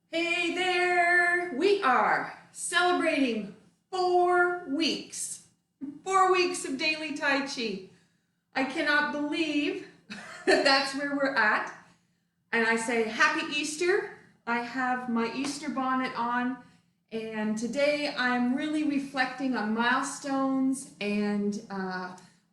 Hey there! We are celebrating 4 weeks. 4 weeks of daily Tai Chi. I cannot believe that that's where we're at. And I say happy Easter. I have my Easter bonnet on, and today I'm really reflecting on milestones and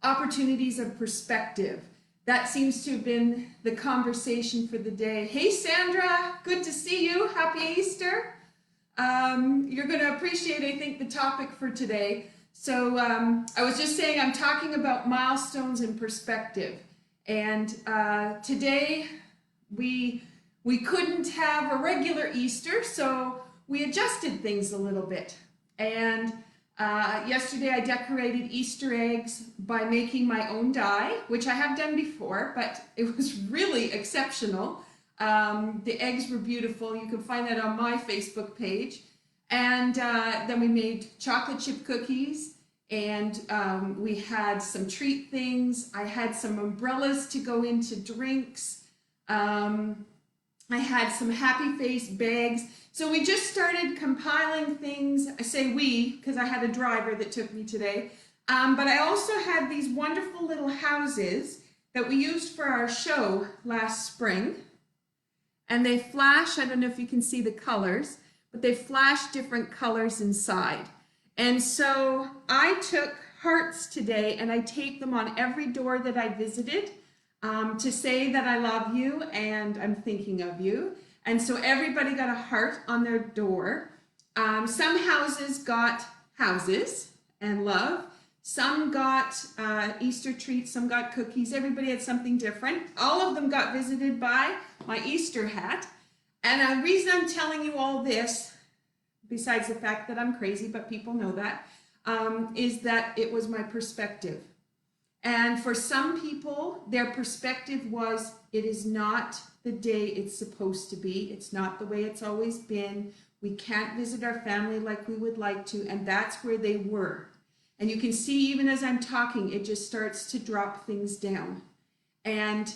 opportunities of perspective. That seems to have been the conversation for the day. Hey Sandra, good to see you. Happy Easter. You're going to appreciate, I think, the topic for today. So I was just saying I'm talking about milestones and perspective. And today we couldn't have a regular Easter, so we adjusted things a little bit. And yesterday I decorated Easter eggs by making my own die, which I have done before, but it was really exceptional. The eggs were beautiful. You can find that on my Facebook page. And then we made chocolate chip cookies, and we had some treat things. I had some umbrellas to go into drinks. I had some happy face bags. So we just started compiling things. I say we, because I had a driver that took me today. But I also had these wonderful little houses that we used for our show last spring. And they flash, I don't know if you can see the colors, but they flash different colors inside. And so I took hearts today and I taped them on every door that I visited to say that I love you and I'm thinking of you. And so everybody got a heart on their door. Some houses got houses and love. Some got Easter treats, some got cookies. Everybody had something different. All of them got visited by my Easter hat. And the reason I'm telling you all this, besides the fact that I'm crazy, but people know that, is that it was my perspective. And for some people, their perspective was, it is not the day it's supposed to be. It's not the way it's always been. We can't visit our family like we would like to. And that's where they were. And you can see, even as I'm talking, it just starts to drop things down. And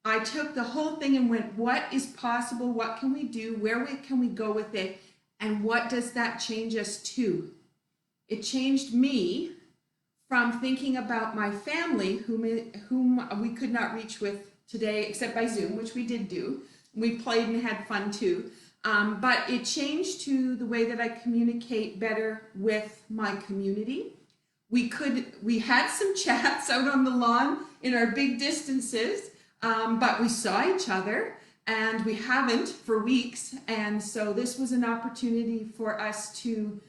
I took the whole thing and went, what is possible? What can we do? Where can we go with it? And what does that change us to? It changed me from thinking about my family, whom we could not reach with today, except by Zoom, which we did do. We played and had fun too. But it changed to the way that I communicate better with my community. We had some chats out on the lawn in our big distances, but we saw each other, and we haven't for weeks. And so this was an opportunity for us to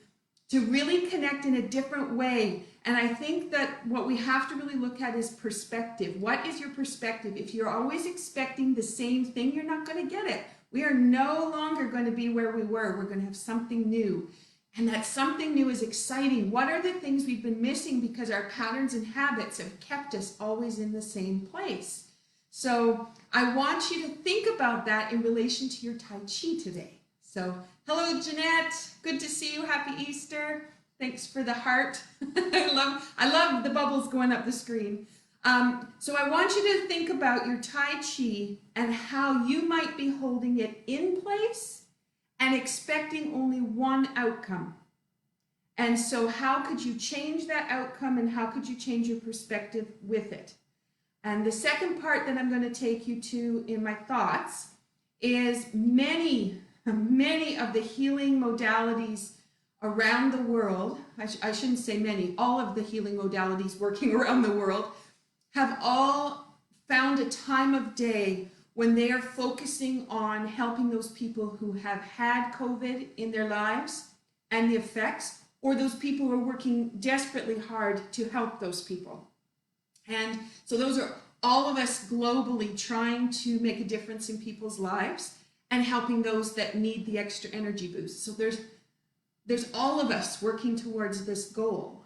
really connect in a different way. And I think that what we have to really look at is perspective. What is your perspective? If you're always expecting the same thing, you're not going to get it. We are no longer going to be where we were. We're going to have something new. And that something new is exciting. What are the things we've been missing because our patterns and habits have kept us always in the same place? So I want you to think about that in relation to your Tai Chi today. So hello, Jeanette. Good to see you. Happy Easter. Thanks for the heart. I love the bubbles going up the screen. So I want you to think about your Tai Chi and how you might be holding it in place and expecting only one outcome. And so how could you change that outcome, and how could you change your perspective with it? And the second part that I'm going to take you to in my thoughts is many of the healing modalities around the world, I shouldn't say many, all of the healing modalities working around the world have all found a time of day when they are focusing on helping those people who have had COVID in their lives and the effects, or those people who are working desperately hard to help those people. And so those are all of us globally trying to make a difference in people's lives and helping those that need the extra energy boost. So there's all of us working towards this goal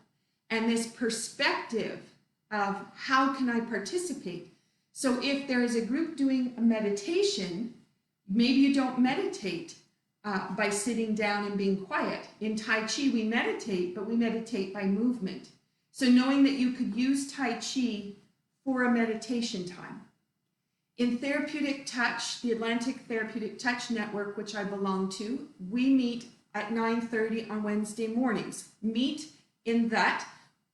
and this perspective of how can I participate? So if there is a group doing a meditation, maybe you don't meditate by sitting down and being quiet. In Tai Chi, we meditate, but we meditate by movement. So knowing that you could use Tai Chi for a meditation time. In Therapeutic Touch, the Atlantic Therapeutic Touch Network, which I belong to, we meet at 9:30 on Wednesday mornings. Meet in that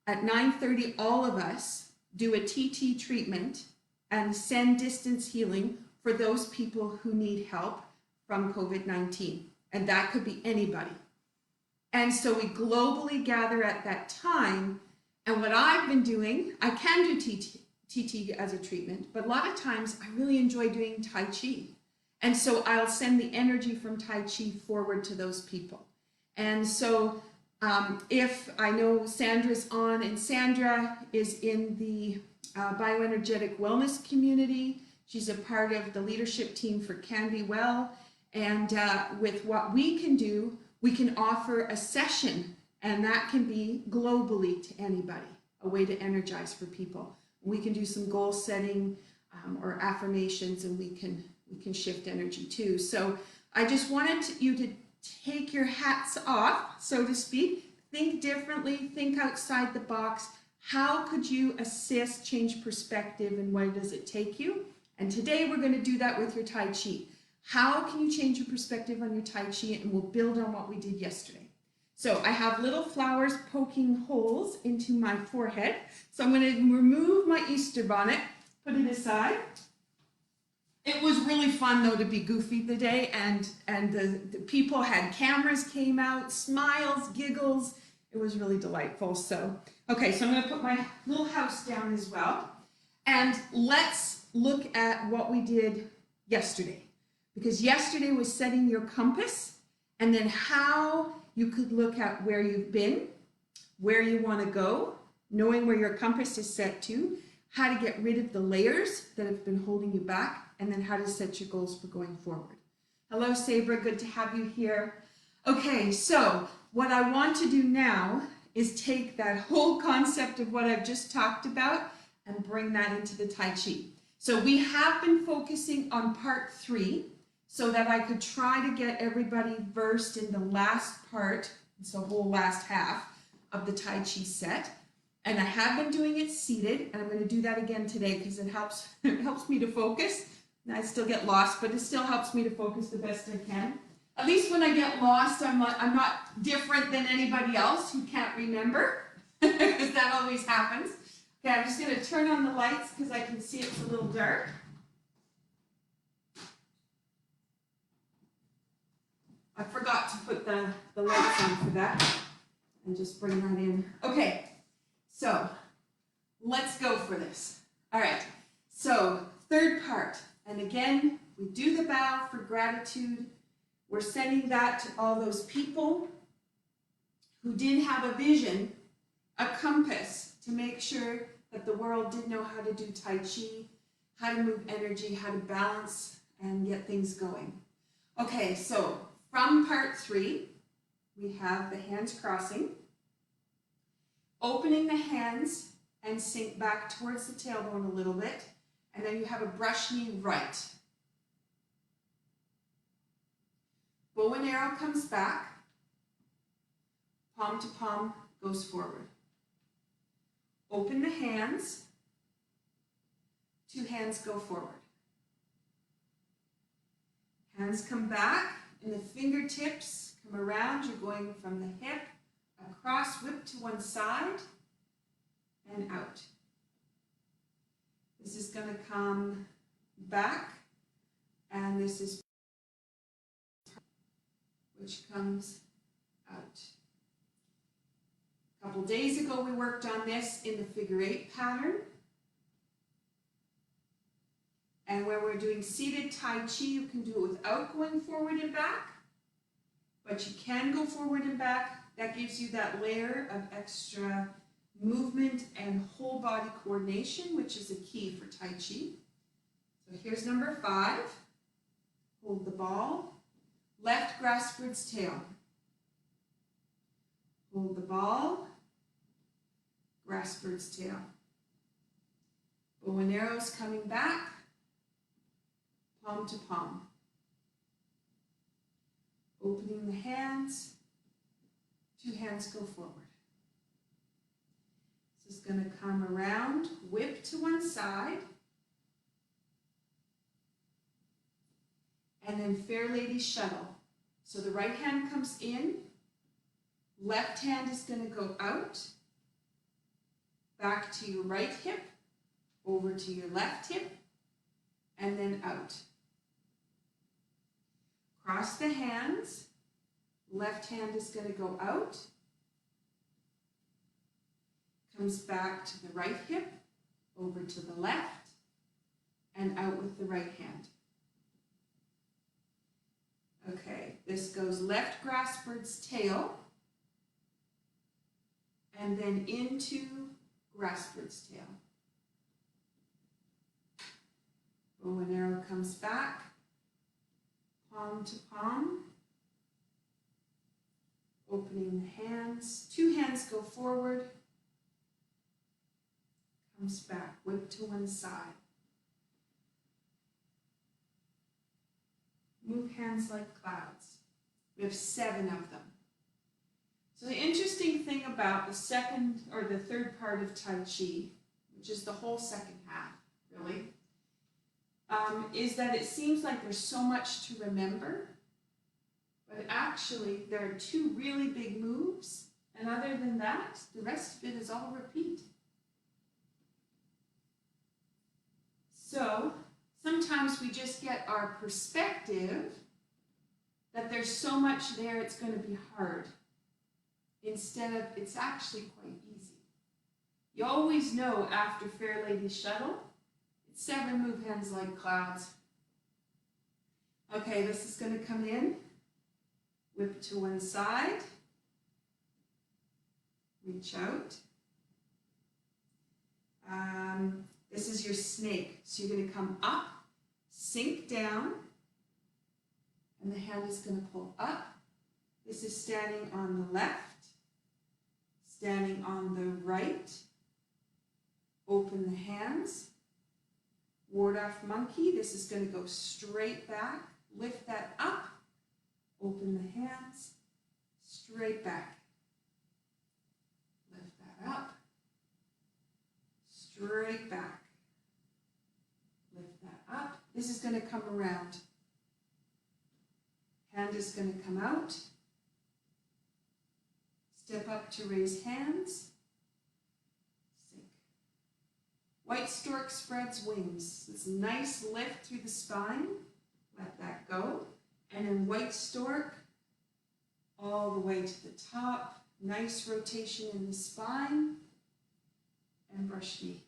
at 9:30, all of us do a TT treatment and send distance healing for those people who need help from COVID-19. And that could be anybody. And so we globally gather at that time. And what I've been doing, I can do TT as a treatment, but a lot of times I really enjoy doing Tai Chi. And so I'll send the energy from Tai Chi forward to those people. And so if I know Sandra's on, and Sandra is in the bioenergetic wellness community, she's a part of the leadership team for Can Be Well. And with what we can do, we can offer a session, and that can be globally to anybody, a way to energize for people. We can do some goal setting or affirmations, and we can shift energy too. So I just wanted you to take your hats off, so to speak, think differently, think outside the box. How could you assist, change perspective, and where does it take you? And today we're going to do that with your Tai Chi. How can you change your perspective on your Tai Chi? And we'll build on what we did yesterday. So I have little flowers poking holes into my forehead. So I'm going to remove my Easter bonnet, put it aside. It was really fun though to be goofy today, and the people had cameras, came out, smiles, giggles. It was really delightful. So, okay, so I'm going to put my little house down as well. And let's look at what we did yesterday. Because yesterday was setting your compass, and then how you could look at where you've been, where you want to go, knowing where your compass is set to, how to get rid of the layers that have been holding you back, and then how to set your goals for going forward. Hello, Sabra, good to have you here. Okay, so what I want to do now is take that whole concept of what I've just talked about and bring that into the Tai Chi. So we have been focusing on part 3, so that I could try to get everybody versed in the last part, it's the whole last half of the Tai Chi set. And I have been doing it seated, and I'm going to do that again today because it helps me to focus. And I still get lost, but it still helps me to focus the best I can. At least when I get lost, I'm not different than anybody else who can't remember, because that always happens. Okay, I'm just going to turn on the lights because I can see it's a little dark. I forgot to put the lights on for that, and just bring that in. Okay, so let's go for this. All right, so third part, and again, we do the bow for gratitude. We're sending that to all those people who did have a vision, a compass to make sure that the world did know how to do Tai Chi, how to move energy, how to balance and get things going. Okay, so from part 3, we have the hands crossing, opening the hands and sink back towards the tailbone a little bit, and then you have a brush knee right. Bow and arrow comes back, palm to palm goes forward. Open the hands, 2 hands go forward. Hands come back, and the fingertips come around. You're going from the hip, across, whip to one side, and out. This is going to come back, and this is which comes out. A couple days ago, we worked on this in the figure 8 pattern. And where we're doing seated Tai Chi, you can do it without going forward and back, but you can go forward and back. That gives you that layer of extra movement and whole body coordination, which is a key for Tai Chi. So here's number 5. Hold the ball. Left grasp bird's tail. Hold the ball. Grasp bird's tail. Bow and arrows coming back. Palm to palm. Opening the hands. 2 hands go forward. This is going to come around, whip to one side, and then Fair Lady shuttle. So the right hand comes in, left hand is going to go out, back to your right hip, over to your left hip, and then out. Cross the hands, left hand is going to go out, comes back to the right hip, over to the left, and out with the right hand. Okay, this goes left grass bird's tail, and then into grass bird's tail. Bow and arrow comes back, palm to palm, opening the hands. Two hands go forward, comes back, whip to one side. Move hands like clouds. We have 7 of them. So the interesting thing about the second or the third part of Tai Chi, which is the whole second half, really, is that it seems like there's so much to remember, but actually there are 2 really big moves, and other than that, the rest of it is all repeat. So sometimes we just get our perspective that there's so much there it's going to be hard, instead of it's actually quite easy. You always know after Fair Lady shuttle, it's 7 move hands like clouds. Okay, this is going to come in, whip to one side, reach out. This is your snake. So you're going to come up, sink down, and the hand is going to pull up. This is standing on the left, standing on the right. Open the hands. Ward off monkey. This is going to go straight back. Lift that up. Open the hands. Straight back. Lift that up. Straight back. Lift that up. This is going to come around. Hand is going to come out. Step up to raise hands. Sink. White stork spreads wings. This nice lift through the spine. Let that go. And then white stork all the way to the top. Nice rotation in the spine. And brush knee.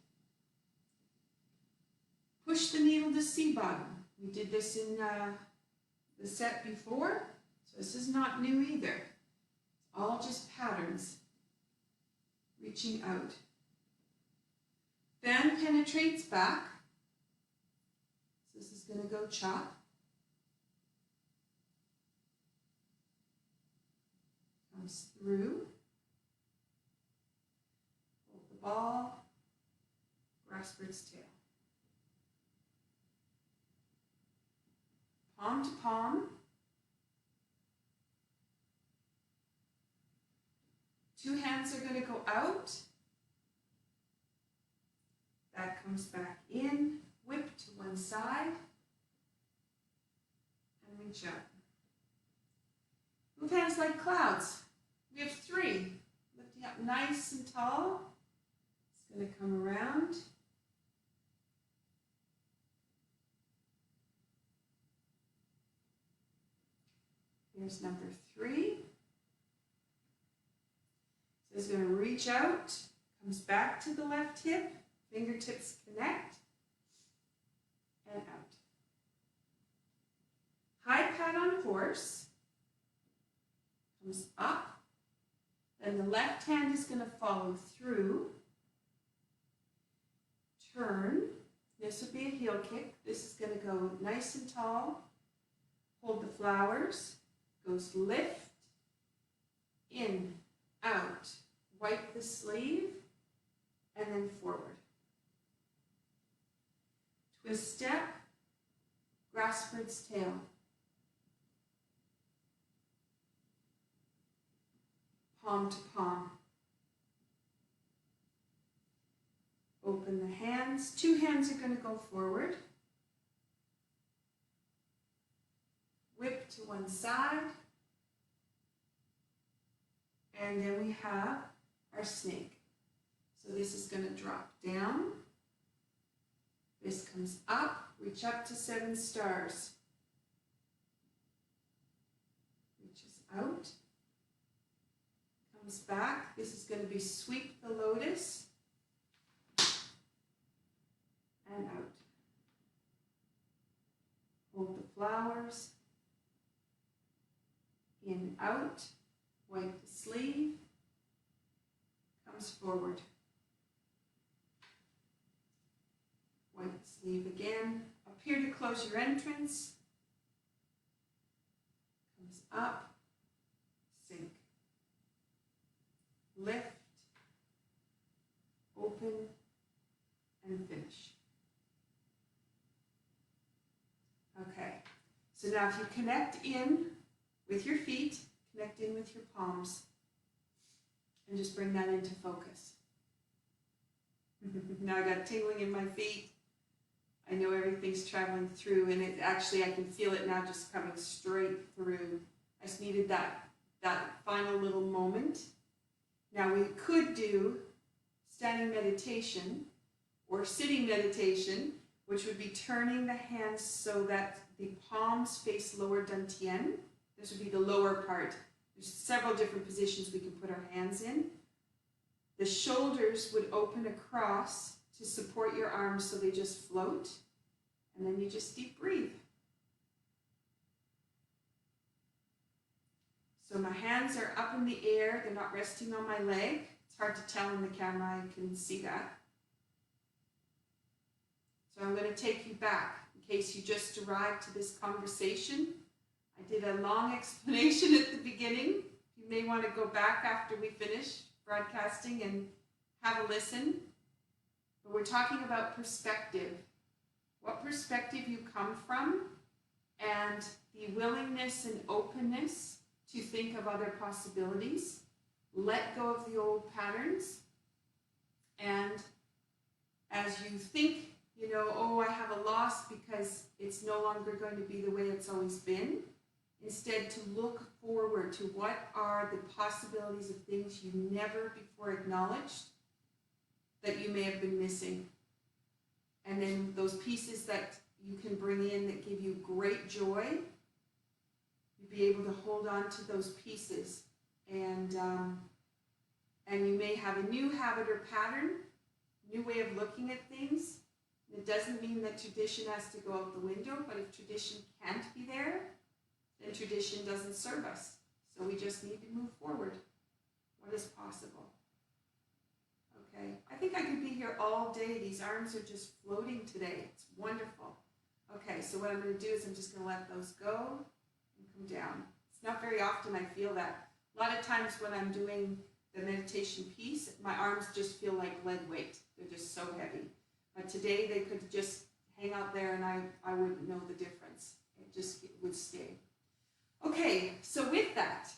Push the needle to sea bottom. We did this in the set before, so this is not new either. It's all just patterns. Reaching out. Fan penetrates back. So this is going to go chop. Comes through. Hold the ball. Grass bird's tail. Palm to palm. Two hands are going to go out. That comes back in. Whip to one side. And reach out. Move hands like clouds. We have 3. Lifting up nice and tall. It's going to come around. Here's number 3. So it's going to reach out, comes back to the left hip, fingertips connect, and out. High pat on horse, comes up, then the left hand is going to follow through, turn, this would be a heel kick, this is going to go nice and tall, hold the flowers, goes lift, in, out, wipe the sleeve, and then forward. Twist step, grass bird's tail. Palm to palm. Open the hands. 2 hands are going to go forward. flip to one side. And then we have our snake. So this is going to drop down. This comes up, reach up to 7 stars. Reaches out. Comes back. This is going to be sweep the lotus. And out. Hold the flowers. In, out. Wipe the sleeve. Comes forward. Wipe the sleeve again. Up here to close your entrance. Comes up. Sink. Lift. Open. And finish. Okay. So now if you connect in with your feet, connect in with your palms, and just bring that into focus. Now I got tingling in my feet. I know everything's traveling through, and it actually, I can feel it now just coming straight through. I just needed that final little moment. Now we could do standing meditation or sitting meditation, which would be turning the hands so that the palms face lower dantian. This would be the lower part. There's several different positions we can put our hands in. The shoulders would open across to support your arms so they just float. And then you just deep breathe. So my hands are up in the air. They're not resting on my leg. It's hard to tell in the camera. I can see that. So I'm going to take you back in case you just arrived to this conversation. I did a long explanation at the beginning. You may want to go back after we finish broadcasting and have a listen. But we're talking about perspective. What perspective you come from, and the willingness and openness to think of other possibilities. Let go of the old patterns. And as you think, you know, oh, I have a loss because it's no longer going to be the way it's always been. Instead, to look forward to what are the possibilities of things you never before acknowledged that you may have been missing. And then those pieces that you can bring in that give you great joy, you'll be able to hold on to those pieces. And you may have a new habit or pattern, new way of looking at things. It doesn't mean that tradition has to go out the window, but if tradition can't be there, then tradition doesn't serve us. So we just need to move forward. What is possible? Okay, I think I could be here all day. These arms are just floating today. It's wonderful. Okay, so what I'm going to do is I'm just going to let those go and come down. It's not very often I feel that. A lot of times when I'm doing the meditation piece, my arms just feel like lead weight. They're just so heavy. But today they could just hang out there and I wouldn't know the difference. It would stay. Okay, so with that,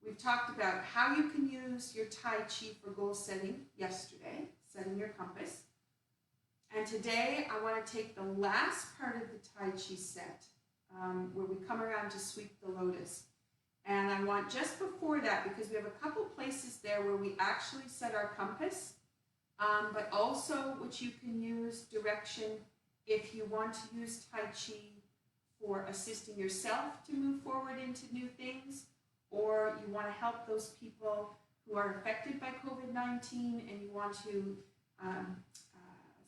we've talked about how you can use your Tai Chi for goal setting yesterday, setting your compass. And today I want to take the last part of the Tai Chi set, where we come around to sweep the lotus. And I want just before that, because we have a couple places there where we actually set our compass, but also which you can use direction if you want to use Tai Chi for assisting yourself to move forward into new things, or you want to help those people who are affected by COVID-19 and you want to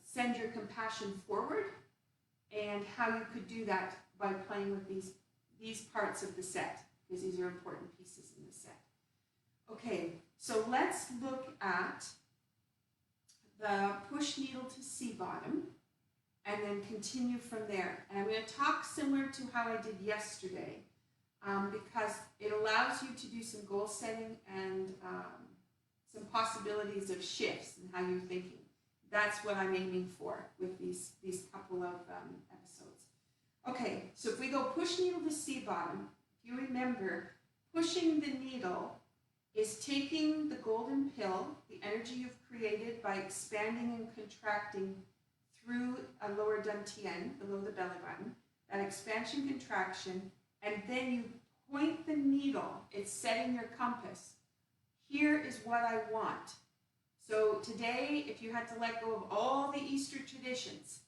send your compassion forward, and how you could do that by playing with these parts of the set, because these are important pieces in the set. Okay, so let's look at the push needle to sea bottom, and then continue from there. And I'm going to talk similar to how I did yesterday, because it allows you to do some goal setting and some possibilities of shifts in how you're thinking. That's what I'm aiming for with these couple of episodes. Okay, so if we go push needle to sea bottom, if you remember, pushing the needle is taking the golden pill, the energy you've created by expanding and contracting through a lower dantian, below the belly button, that expansion, contraction, and then you point the needle. It's setting your compass. Here is what I want. So today, if you had to let go of all the Easter traditions,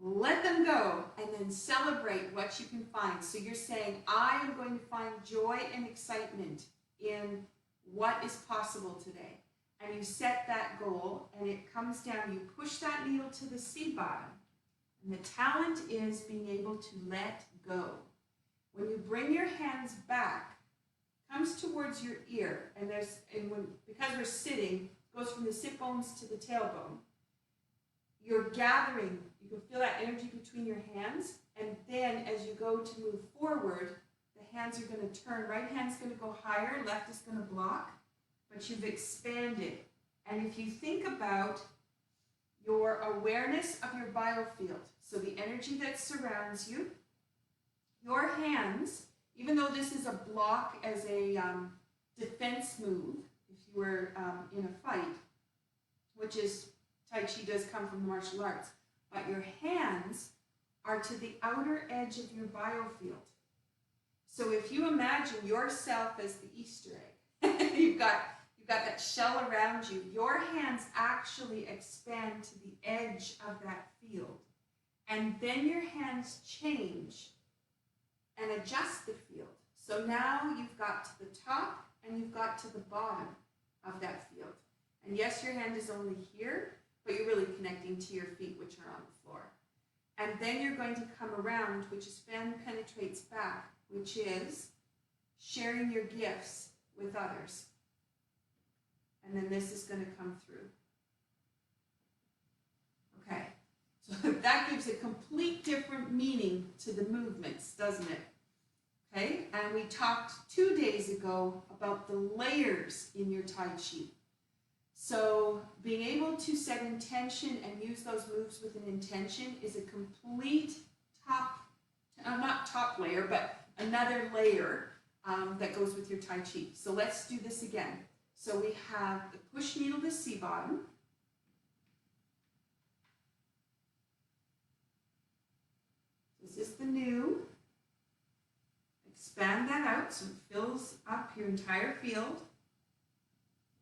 let them go and then celebrate what you can find. So you're saying, I am going to find joy and excitement in what is possible today. And you set that goal and it comes down, you push that needle to the sea bottom. And the talent is being able to let go. When you bring your hands back, comes towards your ear, and because we're sitting, it goes from the sit bones to the tailbone. You're gathering, you can feel that energy between your hands, and then as you go to move forward, the hands are going to turn. Right hand's going to go higher, left is going to block, but you've expanded. And if you think about your awareness of your biofield, so the energy that surrounds you, your hands, even though this is a block as a defense move, if you were in a fight, which is, Tai Chi does come from the martial arts, but your hands are to the outer edge of your biofield. So if you imagine yourself as the Easter egg, you've got that shell around you, your hands actually expand to the edge of that field. And then your hands change and adjust the field. So now you've got to the top and you've got to the bottom of that field. And yes, your hand is only here, but you're really connecting to your feet, which are on the floor. And then you're going to come around, which is fan penetrates back, which is sharing your gifts with others. And then this is going to come through. Okay, so that gives a complete different meaning to the movements, doesn't it? Okay, and we talked 2 days ago about the layers in your Tai Chi. So being able to set intention and use those moves with an intention is a complete not top layer, but another layer that goes with your Tai Chi. So let's do this again. So we have the push needle to sea bottom. This is the new. Expand that out so it fills up your entire field.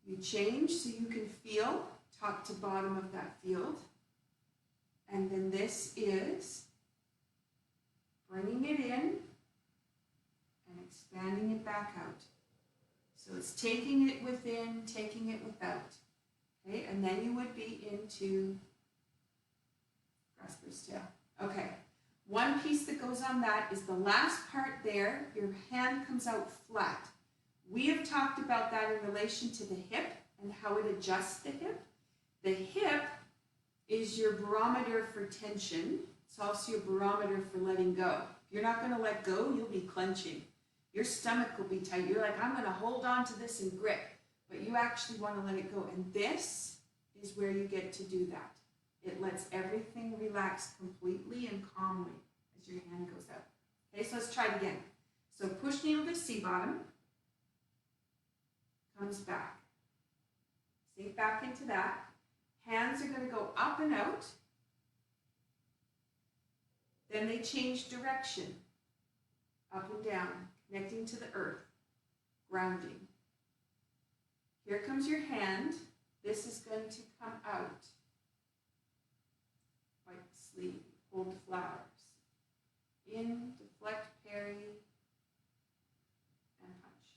You change so you can feel top to bottom of that field. And then this is bringing it in and expanding it back out. So it's taking it within, taking it without. Okay, and then you would be into grasper's tail. Okay, one piece that goes on that is the last part there, your hand comes out flat. We have talked about that in relation to the hip and how it adjusts the hip. The hip is your barometer for tension. It's also your barometer for letting go. If you're not going to let go, you'll be clenching. Your stomach will be tight. You're like, I'm going to hold on to this and grip. But you actually want to let it go. And this is where you get to do that. It lets everything relax completely and calmly as your hand goes out. Okay, so let's try it again. So push needle to sea bottom. Comes back. Sink back into that. Hands are going to go up and out. Then they change direction. Up and down, connecting to the earth, grounding. Here comes your hand. This is going to come out. Wipe the sleeve, hold the flowers. In, deflect, parry, and punch.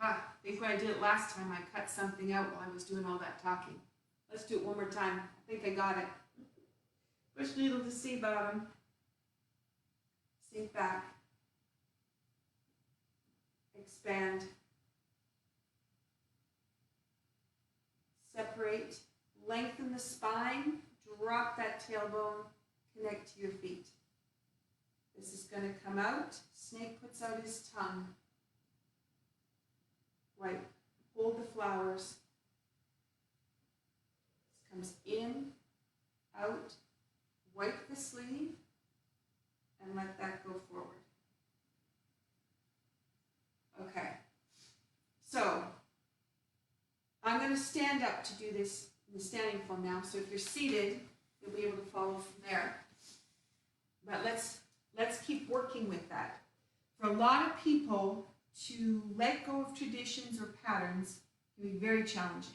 Aha, I think when I did it last time, I cut something out while I was doing all that talking. Let's do it one more time. I think I got it. Push needle to sea bottom. Sink back. Expand. Separate. Lengthen the spine. Drop that tailbone. Connect to your feet. This is going to come out. Snake puts out his tongue. Wipe. Hold the flowers. This comes in, out. Wipe the sleeve. And let that go forward. Okay. So, I'm going to stand up to do this in the standing form now. So if you're seated, you'll be able to follow from there. but let's keep working with that. For a lot of people, to let go of traditions or patterns can be very challenging.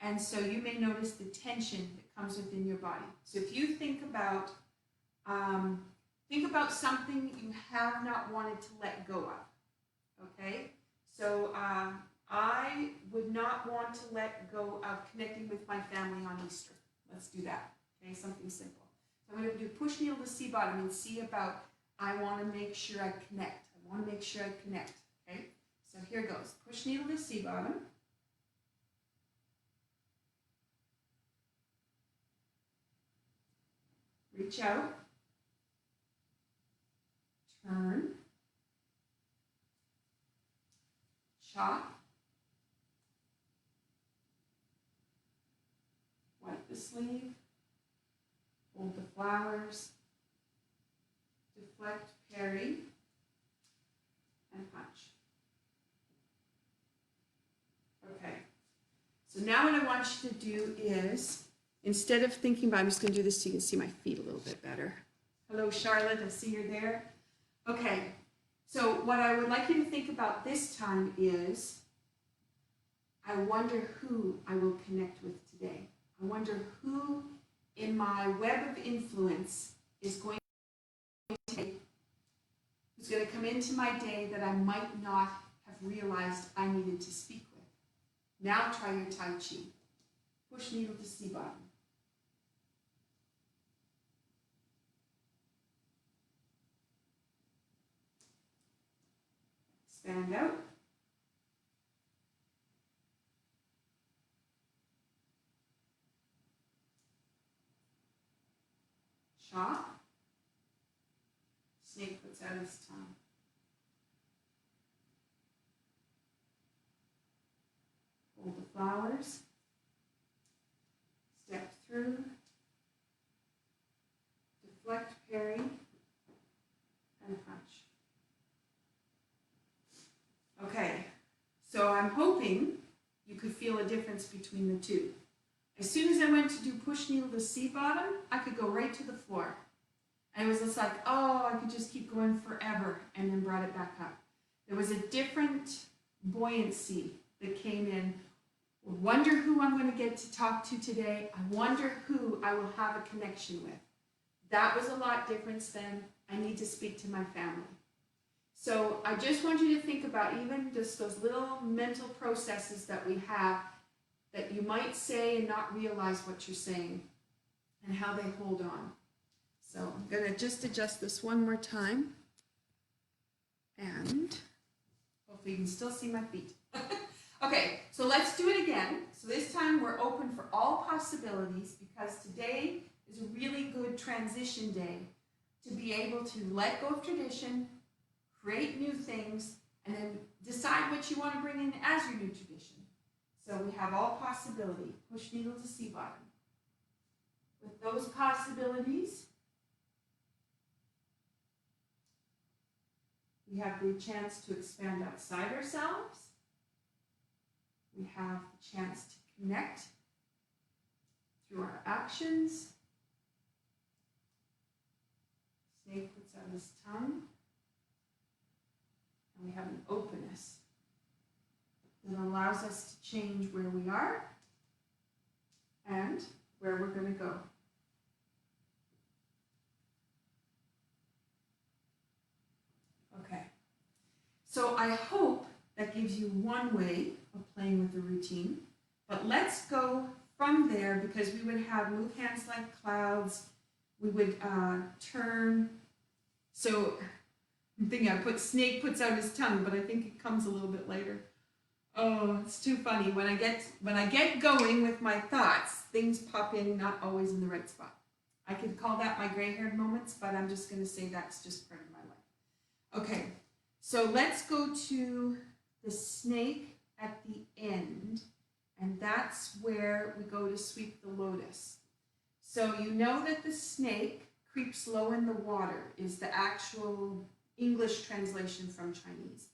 And so you may notice the tension that comes within your body. So if you think about something you have not wanted to let go of, okay? So I would not want to let go of connecting with my family on Easter. Let's do that, okay? Something simple. So I'm going to do push needle to see bottom and see about I want to make sure I connect. I want to make sure I connect, okay? So here goes. Push needle to see bottom. Reach out. Turn. Chop. Wipe the sleeve. Hold the flowers. Deflect, parry, and punch. Okay. So now what I want you to do is, instead of thinking about, I'm just going to do this so you can see my feet a little bit better. Hello, Charlotte. I see you're there. Okay. So what I would like you to think about this time is, I wonder who I will connect with today. I wonder who in my web of influence is going to, who's going to come into my day that I might not have realized I needed to speak with. Now try your Tai Chi. Push needle to see bottom. Stand out. Chop. Snake puts out his tongue. Hold the flowers. Step through. Deflect, parry, and punch. Okay, so I'm hoping you could feel a difference between the two. As soon as I went to do push needle to see bottom, I could go right to the floor. And it was just like, oh, I could just keep going forever, and then brought it back up. There was a different buoyancy that came in. Wonder who I'm going to get to talk to today. I wonder who I will have a connection with. That was a lot different than I need to speak to my family. So I just want you to think about even just those little mental processes that we have that you might say and not realize what you're saying and how they hold on. So I'm going to just adjust this one more time, and hopefully you can still see my feet. Okay, so let's do it again. So this time we're open for all possibilities because today is a really good transition day to be able to let go of tradition, create new things, and then decide what you want to bring in as your new tradition. So we have all possibility. Push needle to see bottom. With those possibilities, we have the chance to expand outside ourselves. We have the chance to connect through our actions. Snake puts out his tongue. And we have an openness that allows us to change where we are and where we're going to go. Okay, so I hope that gives you one way of playing with the routine, but let's go from there because we would have move hands like clouds, we would turn, so I'm thinking I put snake puts out his tongue, but I think it comes a little bit later. Oh, it's too funny. When I get going with my thoughts, things pop in, not always in the right spot. I could call that my gray-haired moments, but I'm just going to say that's just part of my life. Okay, so let's go to the snake at the end, and that's where we go to sweep the lotus. So you know that the snake creeps low in the water is the actual English translation from Chinese.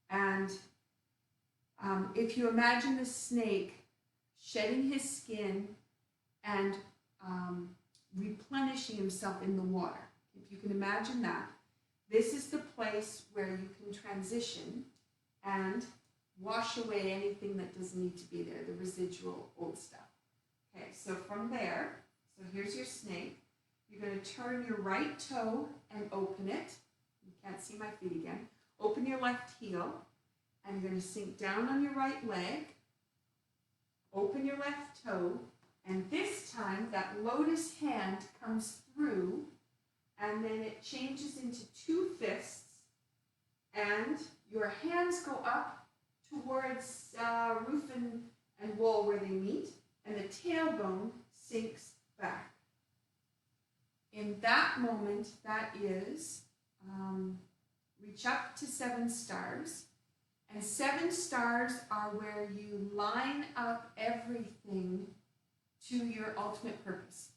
And if you imagine the snake shedding his skin and replenishing himself in the water, if you can imagine that, this is the place where you can transition and wash away anything that doesn't need to be there, the residual old stuff. Okay, so from there, so here's your snake. You're going to turn your right toe and open it. You can't see my feet again. Open your left heel, and you're going to sink down on your right leg. Open your left toe, and this time that lotus hand comes through, and then it changes into two fists, and your hands go up towards roof and wall where they meet, and the tailbone sinks back. In that moment, that is, reach up to 7 stars. And 7 stars are where you line up everything to your ultimate purpose.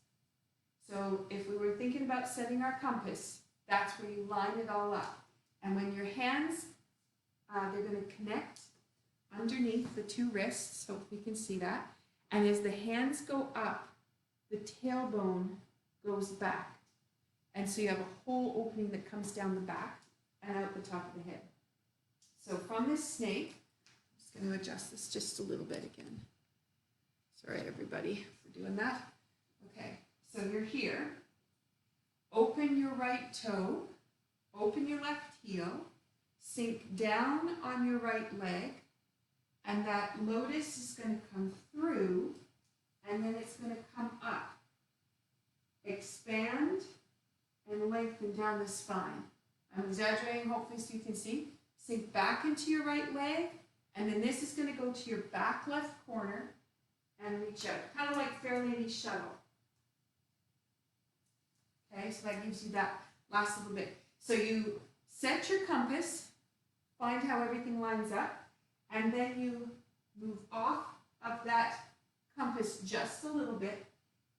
So if we were thinking about setting our compass, that's where you line it all up. And when your hands, they're going to connect underneath the 2 wrists, hope we can see that. And as the hands go up, the tailbone goes back. And so you have a whole opening that comes down the back and out the top of the head. So from this snake, I'm just going to adjust this just a little bit again. Sorry, everybody, for doing that. Okay, so you're here. Open your right toe, open your left heel, sink down on your right leg, and that lotus is going to come through, and then it's going to come up. Expand and lengthen down the spine. I'm exaggerating, hopefully, so you can see. Sink back into your right leg, and then this is going to go to your back left corner and reach out, kind of like Fair Lady Shuttle. Okay, so that gives you that last little bit. So you set your compass, find how everything lines up, and then you move off of that compass just a little bit,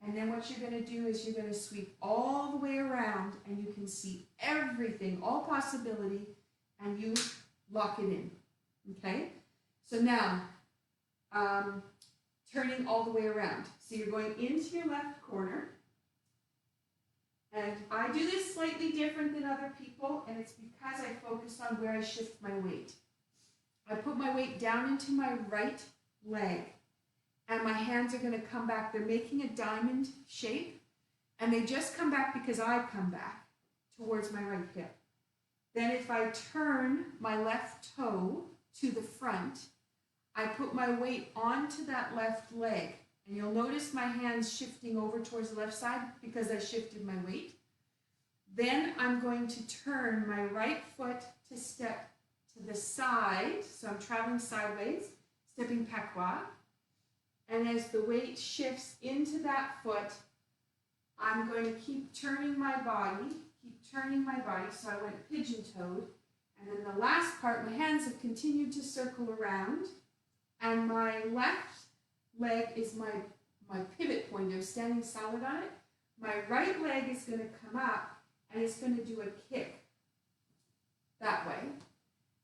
and then what you're going to do is you're going to sweep all the way around, and you can see everything, all possibility, and you lock it in, okay? So now, turning all the way around. So you're going into your left corner, and I do this slightly different than other people, and it's because I focus on where I shift my weight. I put my weight down into my right leg, and my hands are going to come back. They're making a diamond shape, and they just come back because I come back towards my right hip. Then if I turn my left toe to the front, I put my weight onto that left leg. And you'll notice my hands shifting over towards the left side because I shifted my weight. Then I'm going to turn my right foot to step to the side. So I'm traveling sideways, stepping patois. And as the weight shifts into that foot, I'm going to keep turning my body. So I went pigeon-toed, and then the last part, my hands have continued to circle around, and my left leg is my pivot point. I'm standing solid on it. My right leg is going to come up, and it's going to do a kick that way,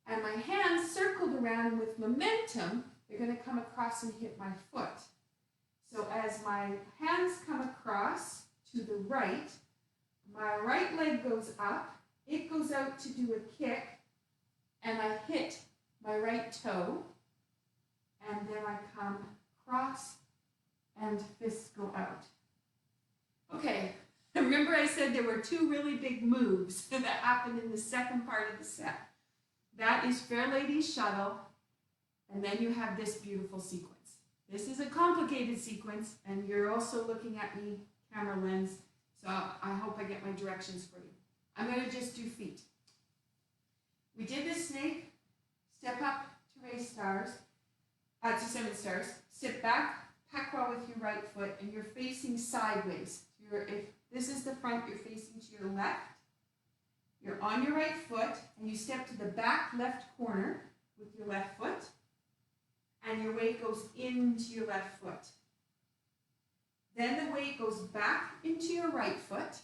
and my hands circled around, and with momentum, they're going to come across and hit my foot. So as my hands come across to the right, my right leg goes up, it goes out to do a kick, and I hit my right toe, and then I come across, and fists go out. Okay, remember I said there were 2 really big moves that happened in the second part of the set. That is Fair Lady Shuttle, and then you have this beautiful sequence. This is a complicated sequence, and you're also looking at me, camera lens, so I hope I get my directions for you. I'm going to just do feet. We did the snake, step up to raise stars, to 7 stars, sit back, patois with your right foot, and you're facing sideways. If this is the front, you're facing to your left. You're on your right foot, and you step to the back left corner with your left foot, and your weight goes into your left foot. Then the weight goes back into your right foot.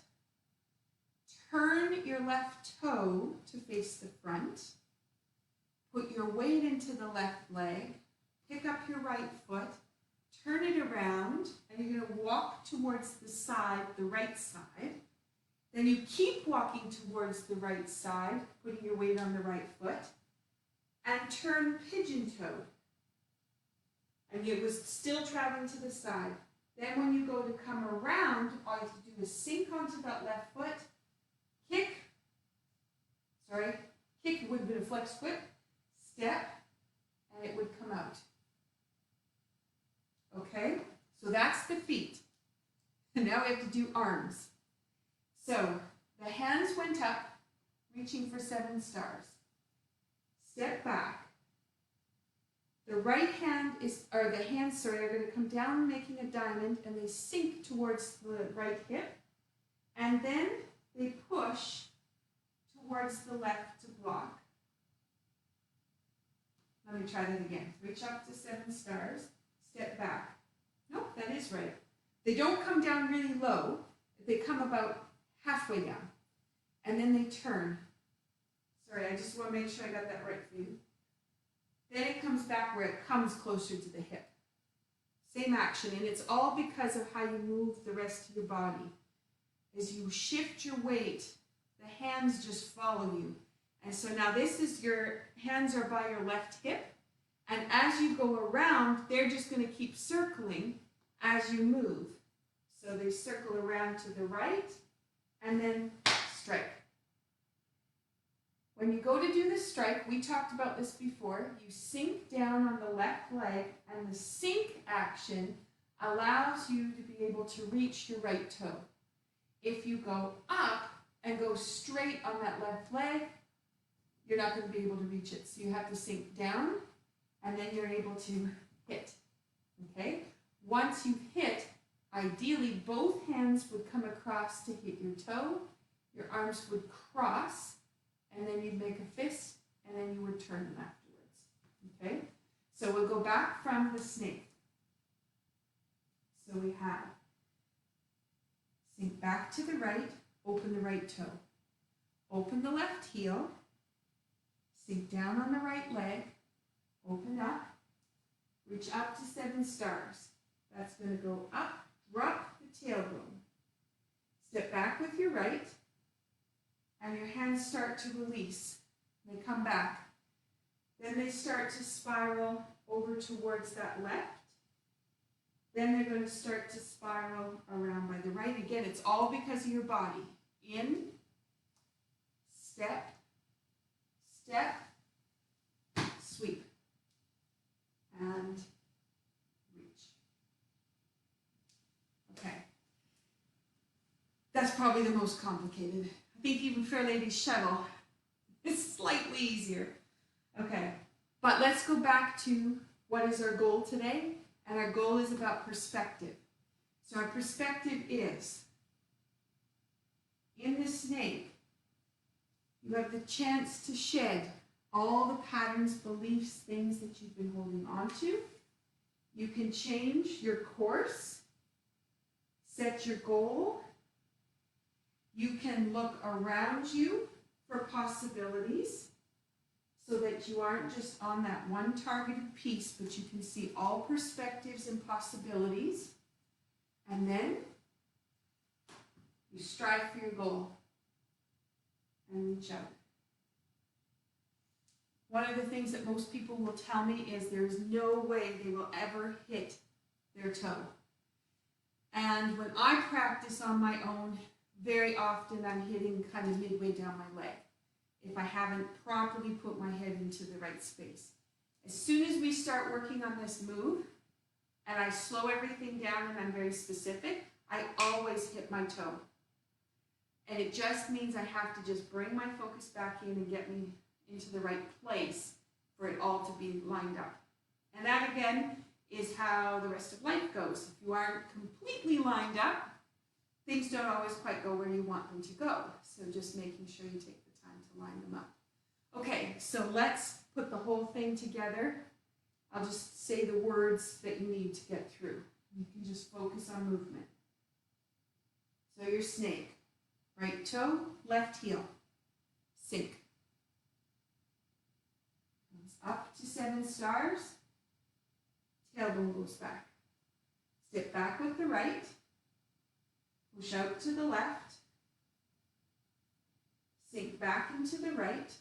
Turn your left toe to face the front. Put your weight into the left leg. Pick up your right foot. Turn it around, and you're going to walk towards the side, the right side. Then you keep walking towards the right side, putting your weight on the right foot, and turn pigeon-toed. And it was still traveling to the side. Then when you go to come around, all you have to do is sink onto that left foot, kick would have been a flex foot, step, and it would come out. Okay, so that's the feet. And now we have to do arms. So the hands went up, reaching for 7 stars. Step back. The right hand are going to come down making a diamond, and they sink towards the right hip, and then they push towards the left to block. Let me try that again. Reach up to 7 stars, step back. Nope, that is right. They don't come down really low. They come about halfway down, and then they turn. Sorry, I just want to make sure I got that right for you. Then it comes back where it comes closer to the hip. Same action, and it's all because of how you move the rest of your body. As you shift your weight, the hands just follow you. And so now this is your hands are by your left hip, and as you go around, they're just going to keep circling as you move. So they circle around to the right, and then strike. When you go to do the strike, we talked about this before, you sink down on the left leg, and the sink action allows you to be able to reach your right toe. If you go up and go straight on that left leg, you're not going to be able to reach it. So you have to sink down, and then you're able to hit. Okay? Once you hit, ideally both hands would come across to hit your toe, your arms would cross, and then you'd make a fist, and then you would turn them afterwards. Okay? So we'll go back from the snake. So we have sink back to the right, open the right toe. Open the left heel, sink down on the right leg, open up, reach up to 7 stars. That's going to go up, drop the tailbone. Step back with your right, and your hands start to release. They come back. Then they start to spiral over towards that left. Then they're going to start to spiral around by the right. Again, it's all because of your body. In, step, step, sweep, and reach. Okay. That's probably the most complicated. I think even Fair Lady's shuttle is slightly easier. Okay, but let's go back to what is our goal today, and our goal is about perspective. So our perspective is, in the snake, you have the chance to shed all the patterns, beliefs, things that you've been holding on to. You can change your course, set your goal. You can look around you for possibilities so that you aren't just on that one targeted piece, but you can see all perspectives and possibilities. And then you strive for your goal and reach out. One of the things that most people will tell me is there's no way they will ever hit their toe. And when I practice on my own, very often I'm hitting kind of midway down my leg if I haven't properly put my head into the right space. As soon as we start working on this move and I slow everything down and I'm very specific, I always hit my toe. And it just means I have to just bring my focus back in and get me into the right place for it all to be lined up. And that again is how the rest of life goes. If you aren't completely lined up, things don't always quite go where you want them to go. So just making sure you take the time to line them up. Okay, so let's put the whole thing together. I'll just say the words that you need to get through. You can just focus on movement. So your snake, right toe, left heel, sink. Comes up to 7 stars, tailbone goes back. Step back with the right, push out to the left, Sink back into the right,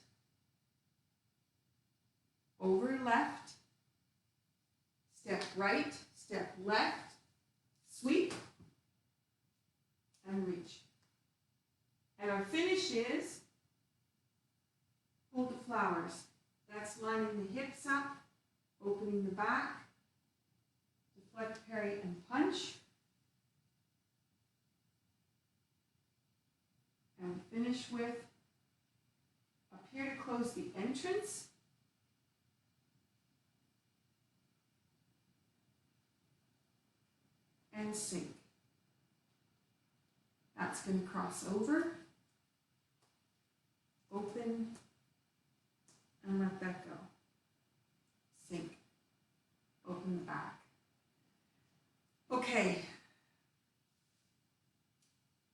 over left, step right, step left, sweep, and reach. And our finish is hold the flowers. That's lining the hips up, opening the back, deflect, parry, and punch. And finish with up here to close the entrance. And sink. That's going to cross over, open, and let that go. Sink, open the back. Okay,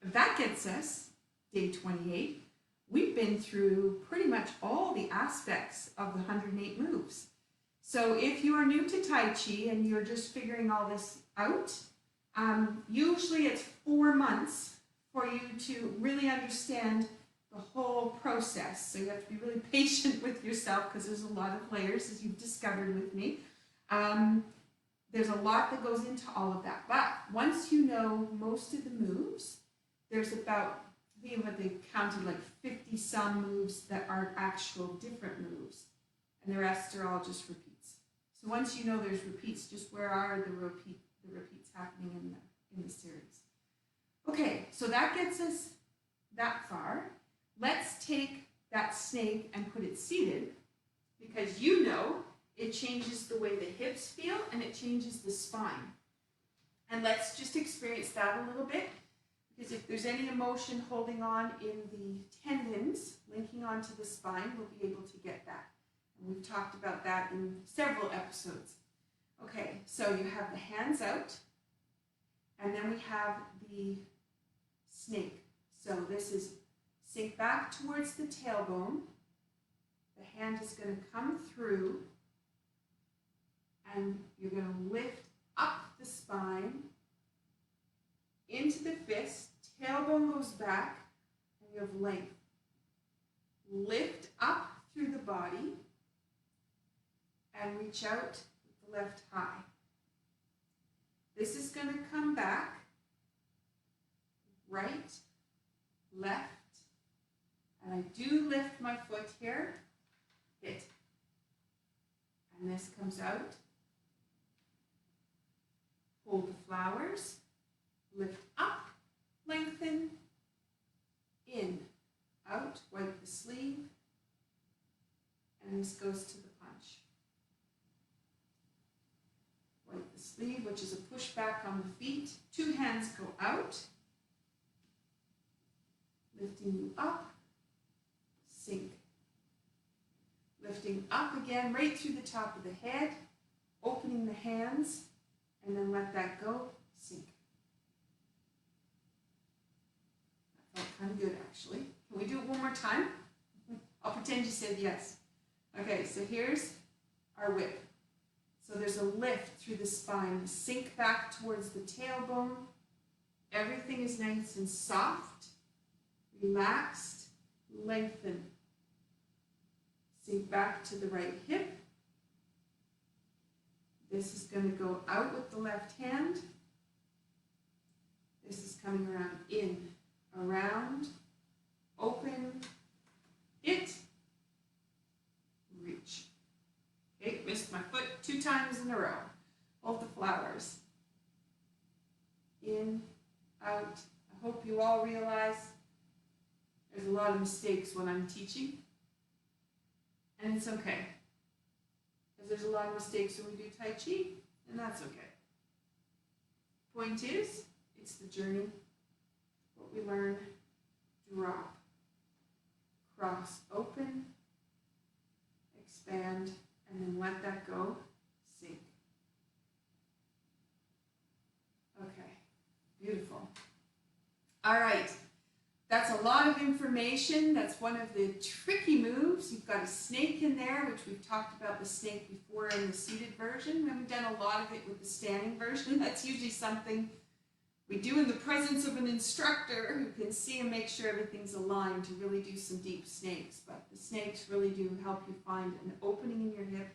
that gets us day 28. We've been through pretty much all the aspects of the 108 moves. So if you are new to Tai Chi and you're just figuring all this out, usually it's 4 months for you to really understand the whole process. So you have to be really patient with yourself because there's a lot of layers, as you've discovered with me. There's a lot that goes into all of that. But once you know most of the moves, there's about, I think what they counted, like 50 some moves that are actual different moves. And the rest are all just repeats. So once you know there's repeats, just where are the repeats happening in the series. Okay, so that gets us that far. Let's take that snake and put it seated, because you know it changes the way the hips feel and it changes the spine. And let's just experience that a little bit, because if there's any emotion holding on in the tendons, linking onto the spine, we'll be able to get that. And we've talked about that in several episodes. Okay, so you have the hands out, and then we have the snake. So this is sink back towards the tailbone. The hand is going to come through, and you're going to lift up the spine into the fist. Tailbone goes back, and you have length. Lift up through the body and reach out with the left high. This is going to come back, right, left, and I do lift my foot here, hit, and this comes out. Hold the flowers, lift up, lengthen, in, out, wipe the sleeve, and this goes to the punch. Wipe the sleeve, which is a push back on the feet. 2 hands go out, lifting you up, sink. Lifting up again, right through the top of the head, opening the hands, and then let that go, sink. That felt kind of good, actually. Can we do it one more time? I'll pretend you said yes. Okay, so here's our whip. So there's a lift through the spine, sink back towards the tailbone. Everything is nice and soft, relaxed, lengthen. Sink back to the right hip. This is going to go out with the left hand. This is coming around in, around, open, hit, reach. Okay, missed my foot 2 times in a row. Hold the flowers. In, out. I hope you all realize there's a lot of mistakes when I'm teaching. And it's okay. Because there's a lot of mistakes when we do Tai Chi, and that's okay. Point is, it's the journey. What we learn, drop, cross, open, expand, and then let that go, sink. Okay, beautiful. All right, that's a lot of information. That's one of the tricky moves. You've got a snake in there, which we've talked about the snake before in the seated version. We haven't done a lot of it with the standing version. That's usually something we do in the presence of an instructor who can see and make sure everything's aligned to really do some deep snakes. But the snakes really do help you find an opening in your hip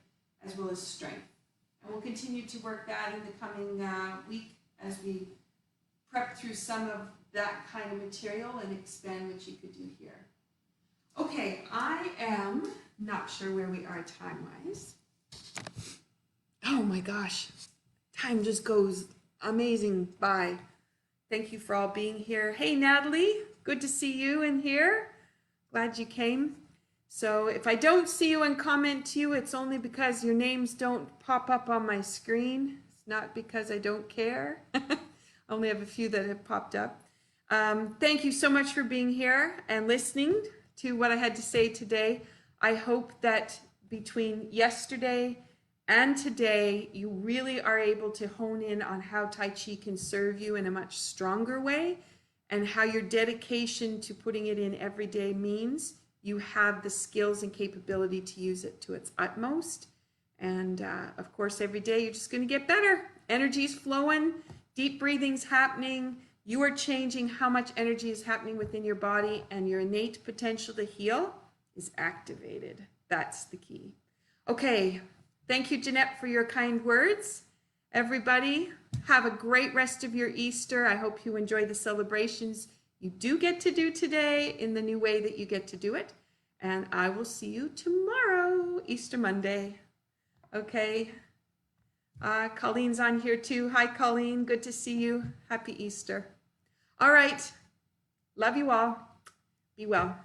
as well as strength. And we'll continue to work that in the coming week as we prep through some of that kind of material and expand what you could do here. Okay, I am not sure where we are time-wise. Oh my gosh, time just goes amazing by. Thank you for all being here. Hey, Natalie, good to see you in here. Glad you came. So if I don't see you and comment to you, it's only because your names don't pop up on my screen. It's not because I don't care. I only have a few that have popped up. Thank you so much for being here and listening to what I had to say today. I hope that between yesterday and today, you really are able to hone in on how Tai Chi can serve you in a much stronger way, and how your dedication to putting it in every day means you have the skills and capability to use it to its utmost. And of course, every day you're just going to get better. Energy's flowing, deep breathing's happening. You are changing how much energy is happening within your body, and your innate potential to heal is activated. That's the key. Okay. Thank you, Jeanette, for your kind words. Everybody, have a great rest of your Easter. I hope you enjoy the celebrations you do get to do today in the new way that you get to do it. And I will see you tomorrow, Easter Monday. Okay. Colleen's on here too. Hi, Colleen. Good to see you. Happy Easter. All right. Love you all. Be well.